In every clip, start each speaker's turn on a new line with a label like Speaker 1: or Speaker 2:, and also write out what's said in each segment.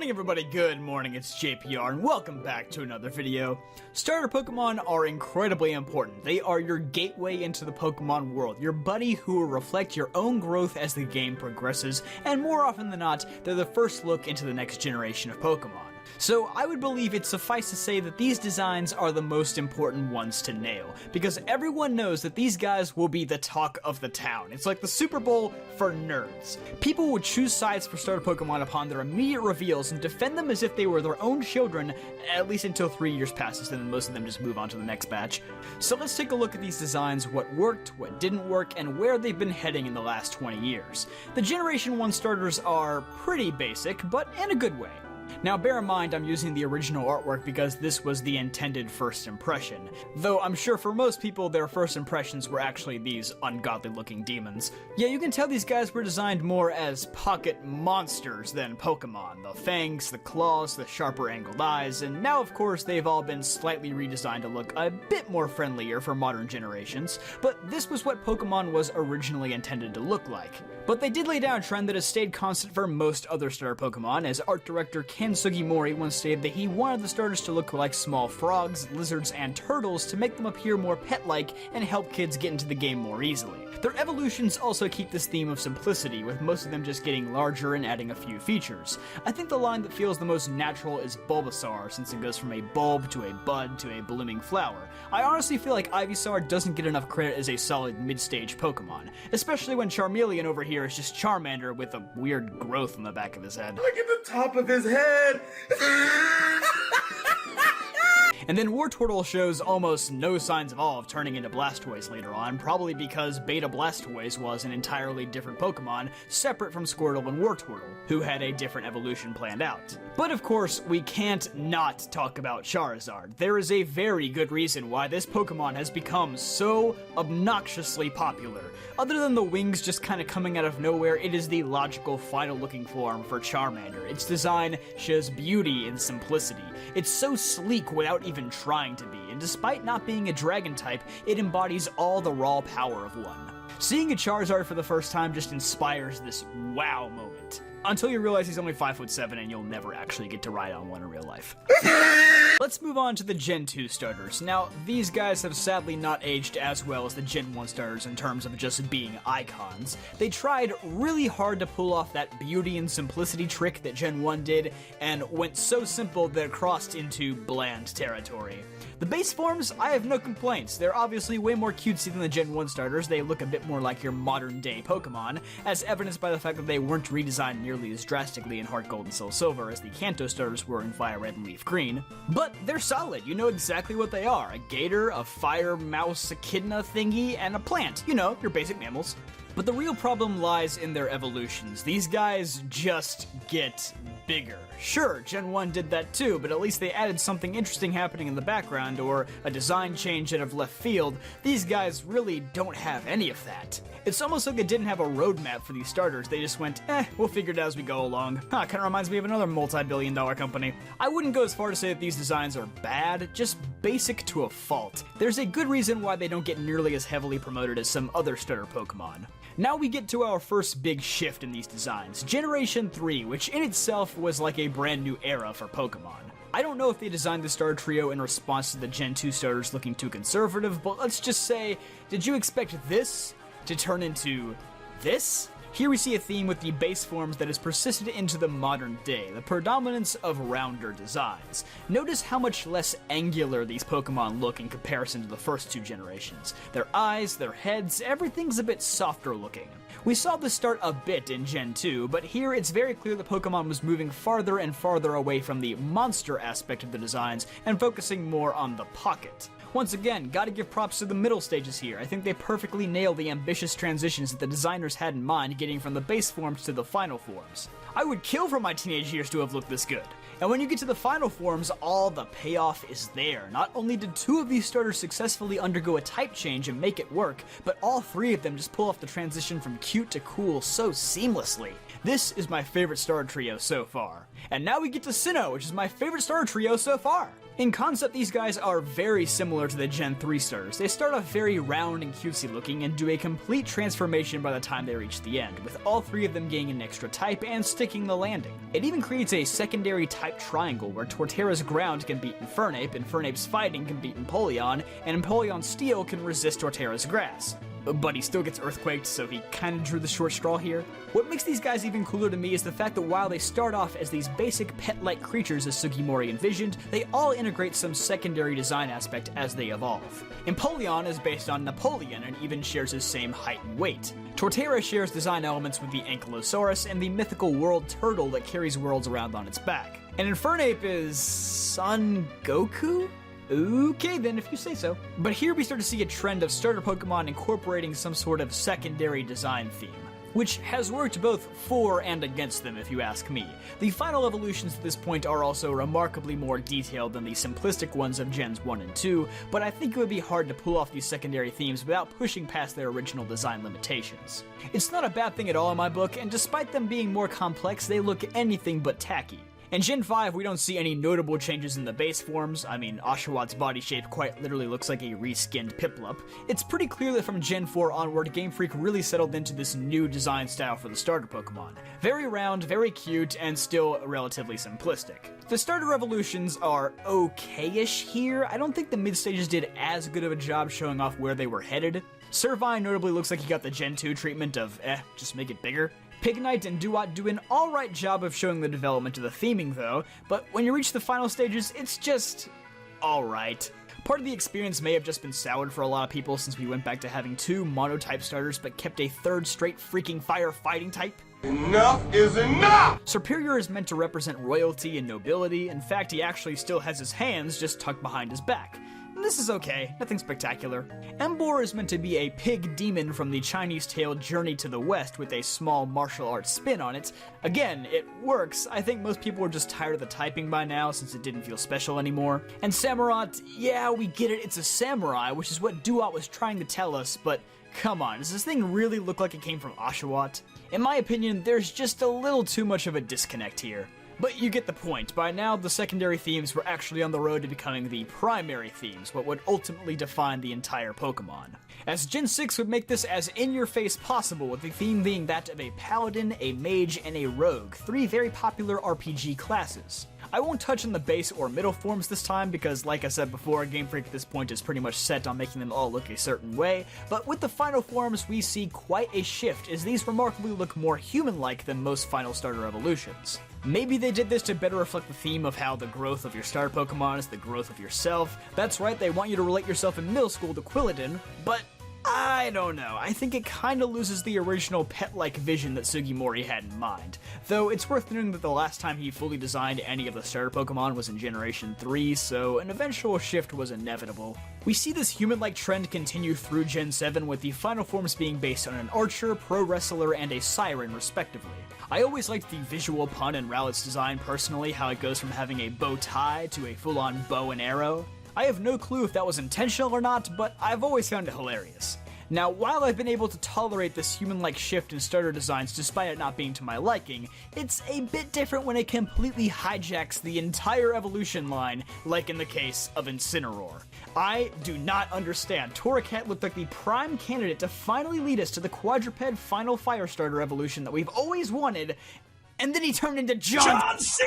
Speaker 1: morning everybody, good morning, it's JPR and welcome back to another video. Starter Pokemon are incredibly important. They are your gateway into the Pokemon world, your buddy who will reflect your own growth as the game progresses, and more often than not, they're the first look into the next generation of Pokemon. So I would believe it suffice to say that these designs are the most important ones to nail, because everyone knows that these guys will be the talk of the town. It's like the Super Bowl for nerds. People would choose sides for starter Pokemon upon their immediate reveals and defend them as if they were their own children, at least until 3 years passes, and then most of them just move on to the next batch. So let's take a look at these designs, what worked, what didn't work, and where they've been heading in the last 20 years. The Generation 1 starters are pretty basic, but in a good way. Now bear in mind I'm using the original artwork because this was the intended first impression, though I'm sure for most people their first impressions were actually these ungodly looking demons. Yeah, you can tell these guys were designed more as pocket monsters than Pokemon. The fangs, the claws, the sharper angled eyes, and now of course they've all been slightly redesigned to look a bit more friendlier for modern generations, but this was what Pokemon was originally intended to look like. But they did lay down a trend that has stayed constant for most other starter Pokemon, as art director Ken Sugimori once stated that he wanted the starters to look like small frogs, lizards, and turtles to make them appear more pet-like and help kids get into the game more easily. Their evolutions also keep this theme of simplicity, with most of them just getting larger and adding a few features. I think the line that feels the most natural is Bulbasaur, since it goes from a bulb to a bud to a blooming flower. I honestly feel like Ivysaur doesn't get enough credit as a solid mid-stage Pokemon, especially when Charmeleon over here is just Charmander with a weird growth on the back of his head.
Speaker 2: Look at the top of his head!
Speaker 1: And then Wartortle shows almost no signs at all of turning into Blastoise later on, probably because Beta Blastoise was an entirely different Pokemon, separate from Squirtle and Wartortle, who had a different evolution planned out. But of course, we can't not talk about Charizard. There is a very good reason why this Pokemon has become so obnoxiously popular. Other than the wings just kind of coming out of nowhere, it is the logical final looking form for Charmander. Its design shows beauty and simplicity. It's so sleek without even trying to be, and despite not being a dragon type, it embodies all the raw power of one. Seeing a Charizard for the first time just inspires this wow moment. Until you realize he's only 5'7" and you'll never actually get to ride on one in real life. Let's move on to the Gen 2 starters. Now, these guys have sadly not aged as well as the Gen 1 starters in terms of just being icons. They tried really hard to pull off that beauty and simplicity trick that Gen 1 did, and went so simple that it crossed into bland territory. The base forms, I have no complaints. They're obviously way more cutesy than the Gen 1 starters. They look a bit more like your modern day Pokemon, as evidenced by the fact that they weren't redesigned nearly as drastically in Heart Gold and Soul Silver as the Kanto starters were in Fire Red and Leaf Green. But they're solid, you know exactly what they are. A gator, a fire mouse echidna thingy, and a plant. You know, your basic mammals. But the real problem lies in their evolutions. These guys just get bigger. Sure, Gen 1 did that too, but at least they added something interesting happening in the background, or a design change out of left field. These guys really don't have any of that. It's almost like they didn't have a roadmap for these starters. They just went, we'll figure it out as we go along. Kinda reminds me of another multi-billion-dollar company. I wouldn't go as far to say that these designs are bad, just basic to a fault. There's a good reason why they don't get nearly as heavily promoted as some other starter Pokemon. Now we get to our first big shift in these designs, Generation 3, which in itself was like a brand new era for Pokemon. I don't know if they designed the starter trio in response to the Gen 2 starters looking too conservative, but let's just say, did you expect this to turn into this? Here we see a theme with the base forms that has persisted into the modern day, the predominance of rounder designs. Notice how much less angular these Pokemon look in comparison to the first two generations. Their eyes, their heads, everything's a bit softer looking. We saw this start a bit in Gen 2, but here it's very clear that Pokemon was moving farther and farther away from the monster aspect of the designs and focusing more on the pocket. Once again, gotta give props to the middle stages here. I think they perfectly nailed the ambitious transitions that the designers had in mind, getting from the base forms to the final forms. I would kill for my teenage years to have looked this good. And when you get to the final forms, all the payoff is there. Not only did 2 of these starters successfully undergo a type change and make it work, but all 3 of them just pull off the transition from cute to cool so seamlessly. This is my favorite starter trio so far. And now we get to Sinnoh, which is my favorite starter trio so far. In concept, these guys are very similar to the Gen 3 starters. They start off very round and cutesy looking and do a complete transformation by the time they reach the end, with all three of them gaining an extra type and sticking the landing. It even creates a secondary type triangle where Torterra's ground can beat Infernape, Infernape's fighting can beat Empoleon, and Empoleon's steel can resist Torterra's grass. But he still gets earthquaked, so he kinda drew the short straw here. What makes these guys even cooler to me is the fact that while they start off as these basic pet-like creatures as Sugimori envisioned, they all integrate some secondary design aspect as they evolve. Empoleon is based on Napoleon and even shares his same height and weight. Torterra shares design elements with the Ankylosaurus and the mythical world turtle that carries worlds around on its back. And Infernape is Son Goku? Okay then, if you say so. But here we start to see a trend of starter Pokemon incorporating some sort of secondary design theme, which has worked both for and against them if you ask me. The final evolutions at this point are also remarkably more detailed than the simplistic ones of Gens 1 and 2, but I think it would be hard to pull off these secondary themes without pushing past their original design limitations. It's not a bad thing at all in my book, and despite them being more complex, they look anything but tacky. In Gen 5, we don't see any notable changes in the base forms. I mean, Oshawott body shape quite literally looks like a reskinned Piplup. It's pretty clear that from Gen 4 onward, Game Freak really settled into this new design style for the starter Pokemon. Very round, very cute, and still relatively simplistic. The starter evolutions are okay-ish here. I don't think the mid-stages did as good of a job showing off where they were headed. Servine notably looks like he got the Gen 2 treatment of, just make it bigger. Pignite and Duat do an alright job of showing the development of the theming though, but when you reach the final stages, it's just alright. Part of the experience may have just been soured for a lot of people since we went back to having 2 mono-type starters but kept a 3rd straight freaking fire fighting type.
Speaker 2: Enough is enough!
Speaker 1: Serperior is meant to represent royalty and nobility. In fact, he actually still has his hands just tucked behind his back. This is okay, nothing spectacular. Embor is meant to be a pig demon from the Chinese tale Journey to the West with a small martial arts spin on it. Again, it works. I think most people are just tired of the typing by now since it didn't feel special anymore. And Samurott, yeah, we get it, it's a samurai, which is what Duat was trying to tell us, but come on, does this thing really look like it came from Oshawott? In my opinion, there's just a little too much of a disconnect here. But you get the point. By now, the secondary themes were actually on the road to becoming the primary themes, what would ultimately define the entire Pokemon. As Gen 6 would make this as in-your-face possible, with the theme being that of a paladin, a mage, and a rogue, 3 very popular RPG classes. I won't touch on the base or middle forms this time because, like I said before, Game Freak at this point is pretty much set on making them all look a certain way, but with the final forms we see quite a shift as these remarkably look more human-like than most final starter evolutions. Maybe they did this to better reflect the theme of how the growth of your starter Pokemon is the growth of yourself. That's right, they want you to relate yourself in middle school to Quilladin, but I don't know, I think it kinda loses the original pet-like vision that Sugimori had in mind. Though it's worth noting that the last time he fully designed any of the starter Pokemon was in Generation 3, so an eventual shift was inevitable. We see this human-like trend continue through Gen 7 with the final forms being based on an archer, pro wrestler, and a siren respectively. I always liked the visual pun in Rowlett's design personally, how it goes from having a bow tie to a full-on bow and arrow. I have no clue if that was intentional or not, but I've always found it hilarious. Now, while I've been able to tolerate this human-like shift in starter designs despite it not being to my liking, it's a bit different when it completely hijacks the entire evolution line, like in the case of Incineroar. I do not understand. Torracat looked like the prime candidate to finally lead us to the quadruped final fire starter evolution that we've always wanted, and then he turned into John C.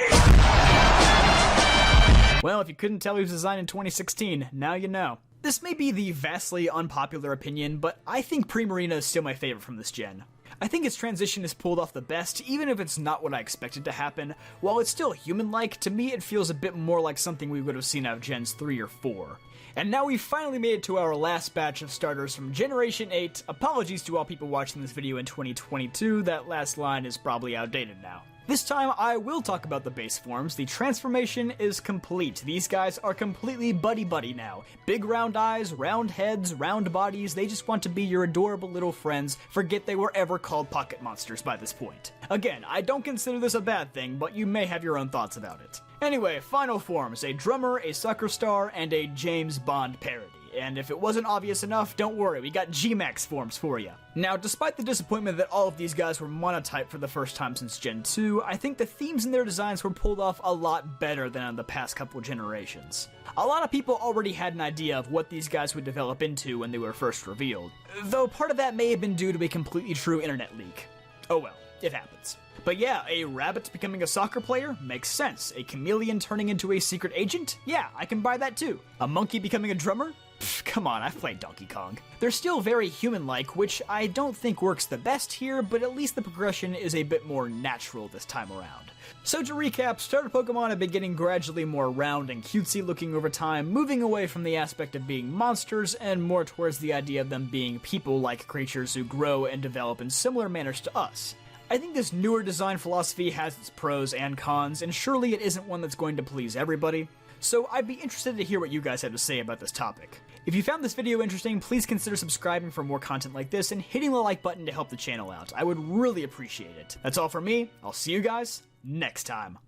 Speaker 1: Well, if you couldn't tell he was designed in 2016, now you know. This may be the vastly unpopular opinion, but I think Primarina is still my favorite from this gen. I think its transition is pulled off the best, even if it's not what I expected to happen. While it's still human-like, to me it feels a bit more like something we would have seen out of Gens 3 or 4. And now we've finally made it to our last batch of starters from Generation 8. Apologies to all people watching this video in 2022, that last line is probably outdated now. This time, I will talk about the base forms. The transformation is complete. These guys are completely buddy-buddy now. Big round eyes, round heads, round bodies, they just want to be your adorable little friends. Forget they were ever called pocket monsters by this point. Again, I don't consider this a bad thing, but you may have your own thoughts about it. Anyway, final forms, a drummer, a soccer star, and a James Bond parody. and if it wasn't obvious enough, don't worry, we got G-Max forms for you. Now, despite the disappointment that all of these guys were monotype for the first time since Gen 2, I think the themes in their designs were pulled off a lot better than in the past couple generations. A lot of people already had an idea of what these guys would develop into when they were first revealed, though part of that may have been due to a completely true internet leak. Oh well, it happens. But yeah, a rabbit becoming a soccer player makes sense. A chameleon turning into a secret agent? Yeah, I can buy that too. A monkey becoming a drummer? Pfft, come on, I've played Donkey Kong. They're still very human-like, which I don't think works the best here, but at least the progression is a bit more natural this time around. So to recap, starter Pokemon have been getting gradually more round and cutesy looking over time, moving away from the aspect of being monsters and more towards the idea of them being people-like creatures who grow and develop in similar manners to us. I think this newer design philosophy has its pros and cons, and surely it isn't one that's going to please everybody. So I'd be interested to hear what you guys have to say about this topic. If you found this video interesting, please consider subscribing for more content like this and hitting the like button to help the channel out. I would really appreciate it. That's all from me. I'll see you guys next time.